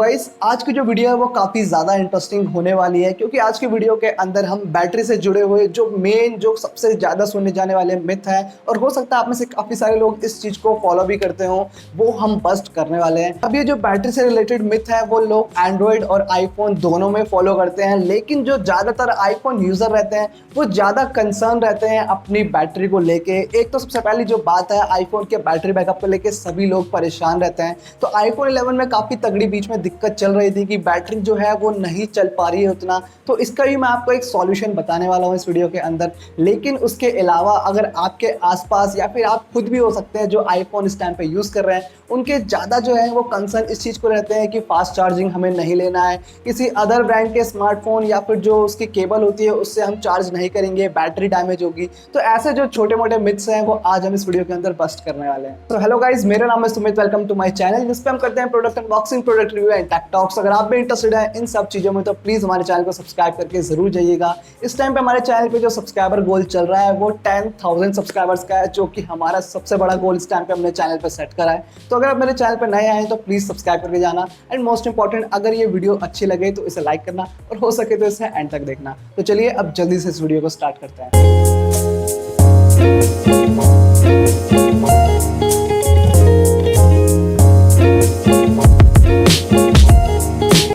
Guys, आज की जो वीडियो है वो काफ़ी ज़्यादा इंटरेस्टिंग होने वाली है क्योंकि आज की वीडियो के अंदर हम बैटरी से जुड़े हुए जो सबसे ज़्यादा सुने जाने वाले मिथ है और हो सकता है आप में से काफ़ी सारे लोग इस चीज़ को फॉलो भी करते हो, वो हम बस्ट करने वाले हैं। अब ये जो बैटरी से रिलेटेड मिथ है वो लोग एंड्रॉयड और आईफोन दोनों में फॉलो करते हैं, लेकिन जो ज़्यादातर आईफोन यूज़र रहते हैं वो ज़्यादा कंसर्न रहते हैं अपनी बैटरी को लेके। एक तो सबसे पहली जो बात है, आईफोन के बैटरी बैकअप को लेके सभी लोग परेशान रहते हैं। तो आईफोन 11 में काफ़ी तगड़ी बीच में दिक्कत चल रही थी कि बैटरी जो है वो नहीं चल पा रही है उतना, तो इसका भी मैं आपको एक सॉल्यूशन बताने वाला हूँ इस वीडियो के अंदर। लेकिन उसके अलावा अगर आपके आसपास या फिर आप खुद भी हो सकते हैं जो आईफोन इस टाइम पे यूज़ कर रहे हैं, उनके ज़्यादा जो है वो कंसर्न इस चीज़ को रहते हैं कि फास्ट चार्जिंग हमें नहीं लेना है, किसी अदर ब्रांड के स्मार्टफोन या फिर जो उसकी केबल होती है उससे हम चार्ज नहीं करेंगे, बैटरी डैमेज होगी। तो ऐसे जो छोटे मोटे मिथ्स हैं वो आज हम इस वीडियो के अंदर बस्ट करने वाले हैं। तो हेलो गाइस, मेरा नाम है Sumit, welcome to my channel जिस पे हम करते हैं product unboxing, product review and tech talks. अगर आप भी इंटरेस्टेड हैं इन सब चीज़ों में तो प्लीज़ हमारे चैनल को सब्सक्राइब करके जरूर जाइएगा। इस टाइम पे हमारे चैनल पे जो सब्सक्राइबर गोल चल रहा है वो 10,000 सब्सक्राइबर्स का है, जो कि हमारा सबसे बड़ा गोल इस टाइम पे हमने चैनल पे सेट करा है। तो अगर आप मेरे चैनल पे नए आए हैं तो प्लीज़ सब्सक्राइब करके जाना, एंड मोस्ट इंपॉर्टेंट, अगर ये वीडियो अच्छी लगे तो इसे लाइक करना और हो सके तो इसे एंड तक देखना। तो चलिए अब जल्दी से इस वीडियो को स्टार्ट करते हैं।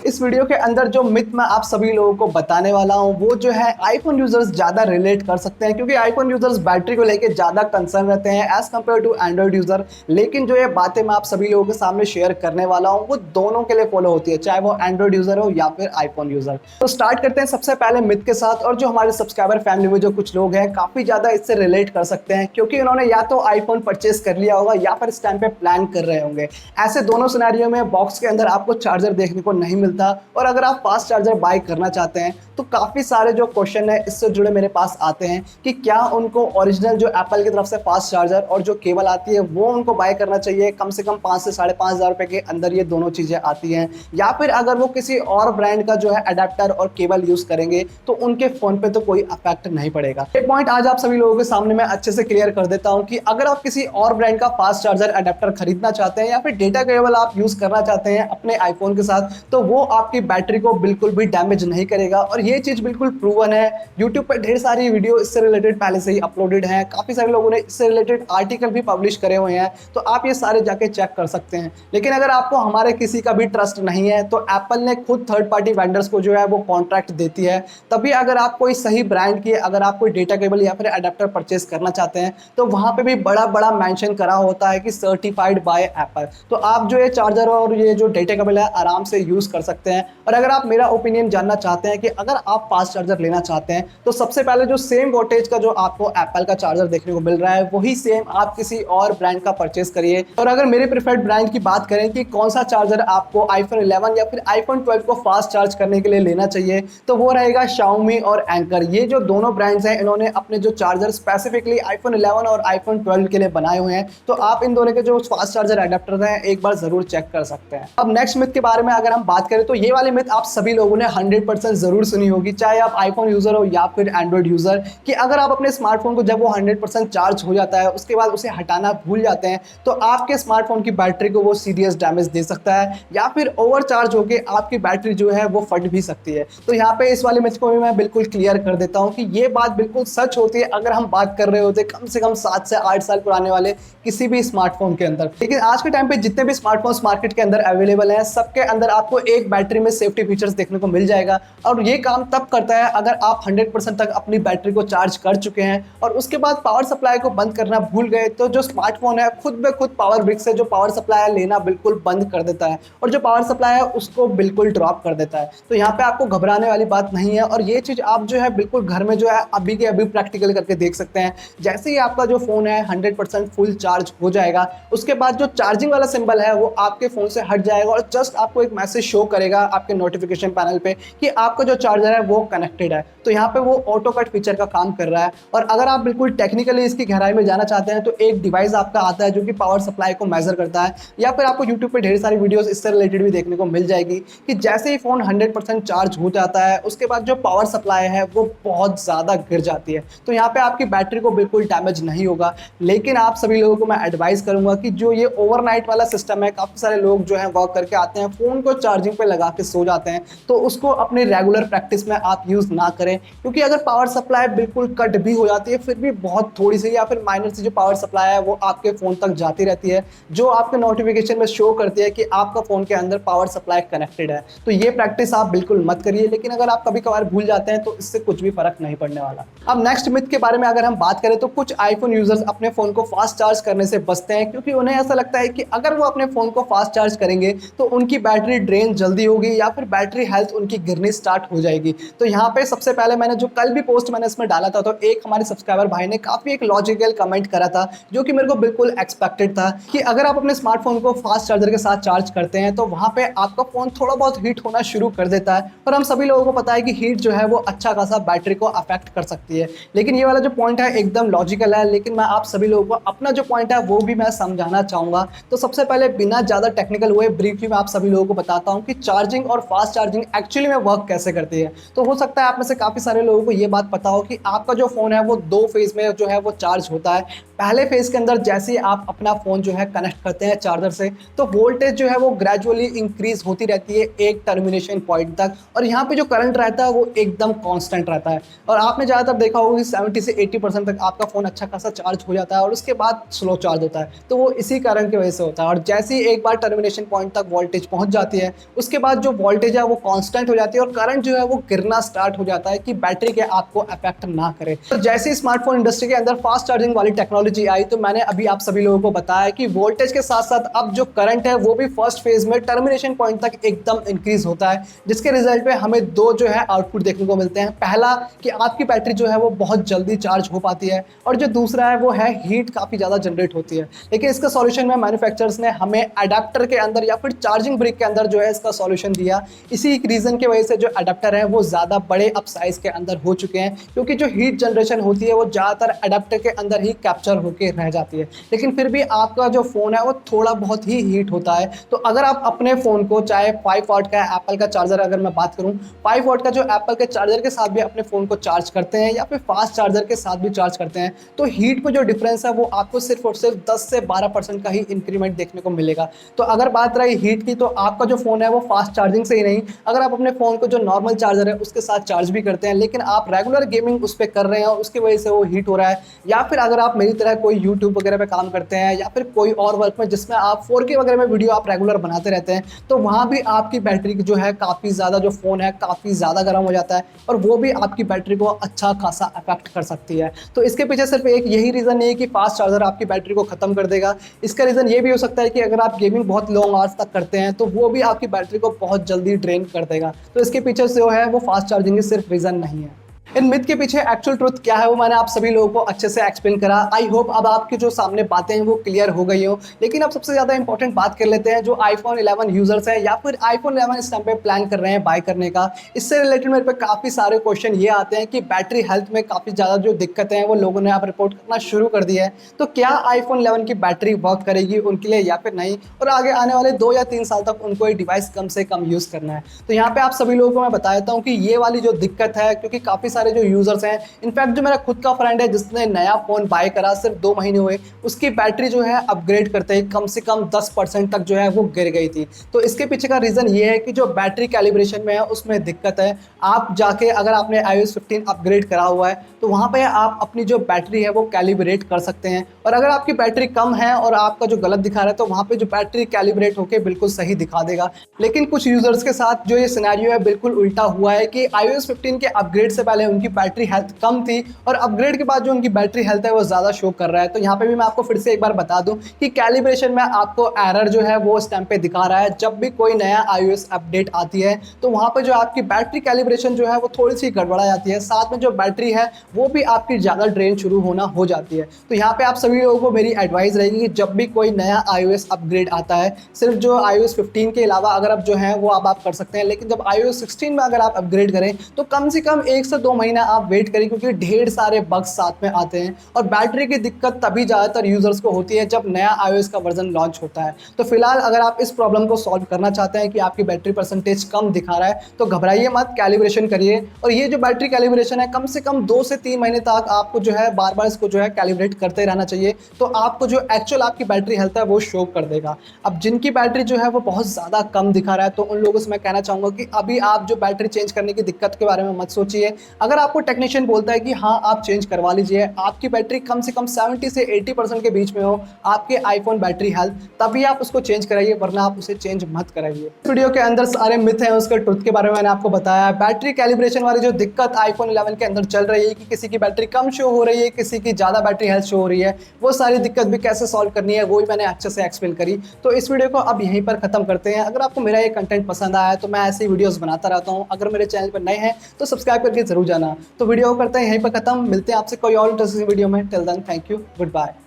इस वीडियो के अंदर जो मिथ मैं आप सभी लोगों को बताने वाला हूं वो जो है आईफोन यूजर्स ज्यादा रिलेट कर सकते हैं, क्योंकि आईफोन यूजर्स बैटरी को लेकर ज्यादा कंसर्न रहते हैं as compare to Android user. लेकिन जो ये बातें मैं आप सभी लोगों के सामने शेयर करने वाला हूं वो दोनों के लिए फॉलो होती है, चाहे वो एंड्रॉइड यूजर हो या फिर आईफोन यूजर। तो स्टार्ट करते हैं सबसे पहले मिथ के साथ। और जो हमारे सब्सक्राइबर फैमिली में जो कुछ लोग हैं काफी ज्यादा इससे रिलेट कर सकते हैं, क्योंकि उन्होंने या तो आईफोन परचेस कर लिया होगा या फिर इस टाइम पे प्लान कर रहे होंगे। ऐसे दोनों सिनेरियो में बॉक्स के अंदर आपको चार्जर देखने को नहीं मिलता, और अगर आप फास्ट चार्जर बाय करना चाहते हैं तो काफ़ी सारे जो क्वेश्चन है इससे जुड़े मेरे पास आते हैं कि क्या उनको ओरिजिनल जो एप्पल की तरफ से फास्ट चार्जर और जो केबल आती है वो उनको बाय करना चाहिए। कम से कम 5 से 5,500 रुपए के अंदर ये दोनों चीज़ें आती हैं, या फिर अगर वो किसी और ब्रांड का जो है अडेप्टर और केबल यूज़ करेंगे तो उनके फ़ोन पे तो कोई इफेक्ट नहीं पड़ेगा। एक पॉइंट आज आप सभी लोगों के सामने मैं अच्छे से क्लियर कर देता हूँ कि अगर आप किसी और ब्रांड का फास्ट चार्जर अडेप्टर खरीदना चाहते हैं या फिर डेटा केबल आप यूज़ करना चाहते हैं अपने आईफोन के साथ, तो वो आपकी बैटरी को बिल्कुल भी डैमेज नहीं करेगा। और ये चीज़ बिल्कुल प्रूवन है। यूट्यूब पर ढेर सारी वीडियो इससे रिलेटेड पहले से ही अपलोडेड हैं, काफ़ी सारे लोगों ने इससे रिलेटेड आर्टिकल भी पब्लिश करे हुए हैं, तो आप ये सारे जाके चेक कर सकते हैं। लेकिन अगर आपको हमारे किसी का भी ट्रस्ट नहीं है तो एप्पल ने खुद थर्ड पार्टी वेंडर्स को जो है वो कॉन्ट्रैक्ट देती है, तभी अगर आप कोई सही ब्रांड की अगर आप कोई डेटा केबल या फिर अडेप्टर परचेस करना चाहते हैं तो वहाँ पर भी बड़ा बड़ा मैंशन करा होता है कि सर्टिफाइड बाय एप्पल। तो आप जो ये चार्जर और ये जो डेटा केबल है आराम से यूज़ कर सकते हैं। और अगर आप मेरा ओपिनियन जानना चाहते हैं कि अगर आप फास्ट चार्जर लेना चाहते हैं तो सबसे पहले जो सेम वोल्टेज का जो आपको एप्पल का चार्जर देखने को मिल रहा है वही सेम आप किसी और ब्रांड का परचेस करिए। और अगर मेरे प्रेफर्ड ब्रांड की बात करें कि कौन सा चार्जर आपको आईफोन 11 या फिर आईफोन 12 को फास्ट चार्ज करने के लिए लेना चाहिए, तो वो रहेगा Xiaomi और एंकर। ये जो दोनों ब्रांड्स हैं इन्होंने अपने जो चार्जर स्पेसिफिकली आईफोन 11 और आईफोन 12 के लिए बनाए हुए हैं, तो आप इन दोनों के जो फास्ट चार्जर एडेप्टर हैं एक बार जरूर चेक कर सकते हैं। अब नेक्स्ट मिथ के बारे में अगर हम बात करें तो ये वाली मिथ आप सभी लोगों ने 100% जरूर सुनी होगी, चाहे आप आईफोन यूजर हो या फिर एंड्रॉइड यूजर, कि अगर आप अपने स्मार्टफोन को जब वो 100% चार्ज हो जाता है उसके बाद उसे हटाना भूल जाते हैं तो आपके स्मार्टफोन की बैटरी को वो सीरियस डैमेज दे सकता है, या फिर ओवर चार्ज होकर आपकी बैटरी जो है वो फट भी सकती है। तो यहाँ पे इस वाले मिथ को भी मैं बिल्कुल क्लियर कर देता हूँ कि ये बात बिल्कुल सच होती है अगर हम बात कर रहे होते कम से कम 7 से 8 साल पुराने वाले किसी भी स्मार्टफोन के अंदर। लेकिन आज के टाइम पे जितने भी स्मार्टफोन्स मार्केट के अंदर अवेलेबल हैं सबके अंदर आपको एक बैटरी में सेफ्टी फीचर्स देखने को मिल जाएगा, और ये काम तब करता है अगर आप 100% तक अपनी बैटरी को चार्ज कर चुके हैं और उसके बाद पावर सप्लाई को बंद करना भूल गए तो जो स्मार्टफोन है खुद ब खुद पावर ब्रिक से जो पावर सप्लाई है लेना बिल्कुल बंद कर देता है, और जो पावर सप्लाई है उसको बिल्कुल ड्रॉप कर देता है। तो यहाँ पे आपको घबराने वाली बात नहीं है, और ये चीज़ आप जो है बिल्कुल घर में जो है अभी के अभी प्रैक्टिकल करके देख सकते हैं। जैसे ही आपका जो फ़ोन है 100% फुल चार्ज हो जाएगा, उसके बाद जो चार्जिंग वाला सिंबल है वो आपके फ़ोन से हट जाएगा और जस्ट आपको एक मैसेज शो करेगा देगा आपके नोटिफिकेशन पैनल पे कि आपका जो चार्जर है वो कनेक्टेड है। तो यहाँ पे वो ऑटो कट फीचर का काम कर रहा है। और अगर आप बिल्कुल टेक्निकली इसकी गहराई में जाना चाहते हैं तो एक डिवाइस आपका आता है जो कि पावर सप्लाई को मेजर करता है, या फिर आपको यूट्यूब पे ढेर सारी वीडियोस इससे रिलेटेड भी देखने को मिल जाएगी कि जैसे ही फोन 100% चार्ज हो जाता है उसके बाद जो पावर सप्लाई है वो बहुत ज़्यादा गिर जाती है। तो यहाँ पे आपकी बैटरी को बिल्कुल डैमेज नहीं होगा। लेकिन आप सभी लोगों को मैं एडवाइस करूंगा कि जो ये ओवरनाइट वाला सिस्टम है, काफ़ी सारे लोग जो है वर्क करके आते हैं फ़ोन को चार्जिंग पे लगा के सो जाते हैं, तो उसको अपनी रेगुलर प्रैक्टिस में आप यूज़ ना करें। क्योंकि अगर पावर सप्लाई बिल्कुल कट भी हो जाती है फिर भी बहुत थोड़ी सी या फिर माइनर सी जो पावर सप्लाई है वो आपके फ़ोन तक जाती रहती है, जो आपके नोटिफिकेशन में शो करती है कि आपका फ़ोन के अंदर पावर सप्लाई कनेक्टेड है। तो ये प्रैक्टिस आप बिल्कुल मत करिए। लेकिन अगर आप कभी कभार भूल जाते हैं तो इससे कुछ भी फर्क नहीं पड़ने वाला। अब नेक्स्ट मिथ के बारे में अगर हम बात करें तो कुछ आईफोन यूजर्स अपने फोन को फास्ट चार्ज करने से बचते हैं, क्योंकि उन्हें ऐसा लगता है कि अगर वो अपने फोन को फास्ट चार्ज करेंगे तो उनकी बैटरी ड्रेन जल्दी होगी या फिर बैटरी हेल्थ उनकी गिरनी स्टार्ट हो जाएगी। तो यहाँ पे सबसे पहले मैंने जो कल भी पोस्ट मैंने इसमें डाला था, तो एक हमारे सब्सक्राइबर भाई ने काफी एक लॉजिकल कमेंट करा था जो कि मेरे को बिल्कुल एक्सपेक्टेड था कि अगर आप अपने स्मार्टफोन को फास्ट चार्जर के साथ चार्ज करते हैं तो वहां पे आपका फोन थोड़ा बहुत हीट होना शुरू कर देता है। और हम सभी लोगों को पता है कि हीट जो है वो अच्छा खासा बैटरी को अफेक्ट कर सकती है। लेकिन ये वाला जो पॉइंट है एकदम लॉजिकल है, लेकिन मैं आप सभी लोगों को अपना जो पॉइंट है वो भी मैं समझाना चाहूंगा। तो सबसे पहले बिना ज़्यादा टेक्निकल हुए ब्रीफली मैं आप सभी लोगों को बताता हूँ कि चार्जिंग और फास्ट चार्जिंग एक्चुअली में वर्क कैसे करती है। तो हो सकता है आप में से काफ़ी सारे लोगों को ये बात पता हो कि आपका जो फ़ोन है वो दो फेज़ में जो है वो चार्ज होता है। पहले फेज़ के अंदर जैसे ही आप अपना फ़ोन जो है कनेक्ट करते हैं चार्जर से, तो वोल्टेज जो है वो ग्रेजुअली इंक्रीज होती रहती है एक टर्मिनेशन पॉइंट तक, और यहाँ पे जो करंट रहता है वो एकदम कांस्टेंट रहता है। और आपने ज़्यादातर देखा होगा कि 70 से 80% तक आपका फ़ोन अच्छा खासा चार्ज हो जाता है और उसके बाद स्लो चार्ज होता है। तो वो इसी कारण की वजह से होता है। और जैसे ही एक बार टर्मिनेशन पॉइंट तक वोल्टेज पहुँच जाती है उसके बाद जो वोल्टेज है वो कॉन्स्टेंट हो जाती है और करंट जो है वो गिरना स्टार्ट हो जाता है कि बैटरी के आपको अफेक्ट ना करे। तो जैसे ही स्मार्टफोन इंडस्ट्री के अंदर फास्ट चार्जिंग वाली टेक्नोलॉजी आई तो मैंने अभी आप सभी लोगों को बताया कि वोल्टेज के साथ साथ अब जो करंट है वो भी फर्स्ट फेज में टर्मिनेशन पॉइंट तक एकदम इंक्रीज होता है, जिसके रिजल्ट में हमें दो जो है आउटपुट देखने को मिलते हैं। पहला कि आपकी बैटरी जो है वो बहुत जल्दी चार्ज हो पाती है, और जो दूसरा है वो है हीट काफ़ी ज़्यादा जनरेट होती है। लेकिन इसका सॉल्यूशन में मैन्युफैक्चरर्स ने हमें अडेप्टर के अंदर या फिर चार्जिंग ब्रिक के अंदर जो है इसका सॉल्यूशन दिया। इसी रीज़न की वजह से जो अडेप्टर है वो ज़्यादा बड़े अप साइज़ के अंदर हो चुके हैं, क्योंकि जो हीट जनरेशन होती है वो ज़्यादातर अडेप्टर के अंदर ही कैप्चर होकर रह जाती है। लेकिन फिर भी आपका जो फ़ोन है वो थोड़ा बहुत ही हीट होता है। तो अगर आप अपने फ़ोन को चाहे 5 वाट का एप्पल का चार्जर, अगर मैं बात करूं 5 वाट का जो एप्पल के चार्जर के साथ भी अपने फ़ोन को चार्ज करते हैं या फिर फास्ट चार्जर के साथ भी चार्ज करते हैं, तो हीट में जो डिफरेंस है वो आपको सिर्फ और सिर्फ 10 से 12% का ही इंक्रीमेंट देखने को मिलेगा। तो अगर बात रही हीट की, तो आपका जो फ़ोन है वो फास्ट चार्जिंग से ही नहीं, अगर आप अपने फ़ोन को जो नॉर्मल चार्जर है उसके साथ चार्ज भी करते हैं लेकिन आप रेगुलर गेमिंग उस पर कर रहे हैं और उसकी वजह से वो हीट हो रहा है, या फिर अगर आप मेरी तरह कोई यूट्यूब वगैरह पे काम करते हैं या फिर कोई और वर्क में जिसमें आप 4K वगैरह में वीडियो आप रेगुलर बनाते रहते हैं, तो वहाँ भी आपकी बैटरी जो है काफ़ी ज़्यादा, जो फ़ोन है काफ़ी ज़्यादा गर्म हो जाता है और वो भी आपकी बैटरी को अच्छा खासा अफेक्ट कर सकती है। तो इसके पीछे सिर्फ एक यही रीज़न नहीं है कि फास्ट चार्जर आपकी बैटरी को ख़त्म कर देगा। इसका रीज़न ये भी हो सकता है कि अगर आप गेमिंग बहुत लॉन्ग आवर्स तक करते हैं तो वो भी आपकी बैटरी को बहुत जल्दी ड्रेन कर देगा। तो इसके पीछे जो है वो फास्ट चार्जिंग ही सिर्फ रीज़न नहीं है। इन मिथ के पीछे एक्चुअल ट्रुथ क्या है वो मैंने आप सभी लोगों को अच्छे से एक्सप्लेन करा। आई होप अब आपके जो सामने बातें हैं वो क्लियर हो गई हो। लेकिन अब सबसे ज़्यादा इंपॉर्टेंट बात कर लेते हैं, जो आईफोन 11 यूजर्स हैं या फिर आईफोन 11 इस टाइम पे प्लान कर रहे हैं बाय करने का, इससे रिलेटेड मेरे पे काफ़ी सारे क्वेश्चन ये आते हैं कि बैटरी हेल्थ में काफ़ी ज़्यादा जो दिक्कतें हैं वो लोगों ने अब रिपोर्ट करना शुरू कर दी है। तो क्या आईफोन 11 की बैटरी वर्क करेगी उनके लिए या फिर नहीं, और आगे आने वाले 2 या 3 साल तक उनको ये डिवाइस कम से कम यूज़ करना है। तो यहाँ पे आप सभी लोगों को मैं बता देता हूँ कि ये वाली जो दिक्कत है, क्योंकि काफ़ी सारे जो यूजर्स हैं, इनफैक्ट जो मेरा खुद का फ्रेंड है जिसने नया फोन बाय करा, सिर्फ 2 महीने हुए, उसकी बैटरी जो है अपग्रेड करते ही कम से कम 10% तक जो है वो गिर गई थी। तो इसके पीछे का रीज़न ये है कि जो बैटरी कैलिब्रेशन में है उसमें दिक्कत है। आप जाके अगर आपने iOS 15 अपग्रेड करा हुआ है तो वहाँ पे आप अपनी जो बैटरी है वो कैलिब्रेट कर सकते हैं, और अगर आपकी बैटरी कम है और आपका जो गलत दिखा रहा है तो वहाँ पे जो बैटरी कैलिब्रेट होकर बिल्कुल सही दिखा देगा। लेकिन कुछ यूजर्स के साथ जो ये सिनेरियो है बिल्कुल उल्टा हुआ है कि iOS 15 के अपग्रेड से पहले उनकी बैटरी हेल्थ कम थी और अपग्रेड के बाद जो उनकी बैटरी हेल्थ है वो ज़्यादा शो कर रहा है। तो यहाँ पे भी मैं आपको फिर से एक बार बता दूं कि कैलिब्रेशन में आपको एरर जो है वो इस टाइम पे दिखा रहा है। जब भी कोई नया iOS अपडेट आती है तो वहाँ पे जो आपकी बैटरी कैलिब्रेशन जो है वो थोड़ी सी गड़बड़ा जाती है, साथ में जो बैटरी है वो भी आपकी ज़्यादा ड्रेन शुरू होना हो जाती है। तो यहाँ पे आप सभी लोगों को मेरी एडवाइस रहेगी कि जब भी कोई नया iOS अपग्रेड आता है, सिर्फ जो iOS 15 के अलावा अगर आप जो है वो आप कर सकते हैं, लेकिन जब iOS 16 में अगर आप अपग्रेड करें तो कम से कम 1 से 2 महीना आप वेट करें, क्योंकि ढेर सारे बग्स साथ में आते हैं और बैटरी की दिक्कत तभी ज़्यादातर यूजर्स को होती है जब नया iOS का वर्जन लॉन्च होता है। तो फिलहाल अगर आप इस प्रॉब्लम को सॉल्व करना चाहते हैं कि आपकी बैटरी परसेंटेज कम दिखा रहा है तो घबराइए मत, कैलिब्रेशन करिए। और ये जो बैटरी कैलिब्रेशन है कम से कम 2 से 3 महीने तक आपको जो है बार बार इसको जो है कैलिब्रेट करते रहना चाहिए, तो आपको जो एक्चुअल आपकी बैटरी हेल्थ है वो शो कर देगा। अब जिनकी बैटरी जो है वो बहुत ज़्यादा कम दिखा रहा है तो उन लोगों से मैं कहना चाहूँगा कि अभी आप जो बैटरी चेंज करने की दिक्कत के बारे में मत सोचिए। अगर आपको टेक्नीशियन बोलता है कि हाँ आप चेंज करवा लीजिए, आपकी बैटरी कम से कम 70 से 80% के बीच में हो आपके आईफोन बैटरी हेल्थ, तभी आप उसको चेंज कराइए, वरना आप उसे चेंज मत कराइए। वीडियो के अंदर सारे मिथ हैं, उसके ट्रुथ के बारे में मैंने आपको बताया। बैटरी कैलिब्रेशन वाली जो दिक्कत आईफोन 11 के अंदर चल रही है कि किसी की बैटरी कम शो हो रही है, किसी की ज़्यादा बैटरी हेल्थ शो हो रही है, वो सारी दिक्कत भी कैसे सॉल्व करनी है वो भी मैंने अच्छे से एक्सप्लेन करी। तो इस वीडियो को अब यहीं पर खत्म करते हैं। अगर आपको मेरा ये कंटेंट पसंद आया तो मैं ऐसी वीडियोस बनाता रहता हूँ। अगर मेरे चैनल पर नए हैं तो सब्सक्राइब करके जरूर जाना। तो वीडियो को करते हैं यहीं पर खत्म, मिलते हैं आपसे कोई और इंटरेस्टिंग वीडियो में। Till then thank you, good bye.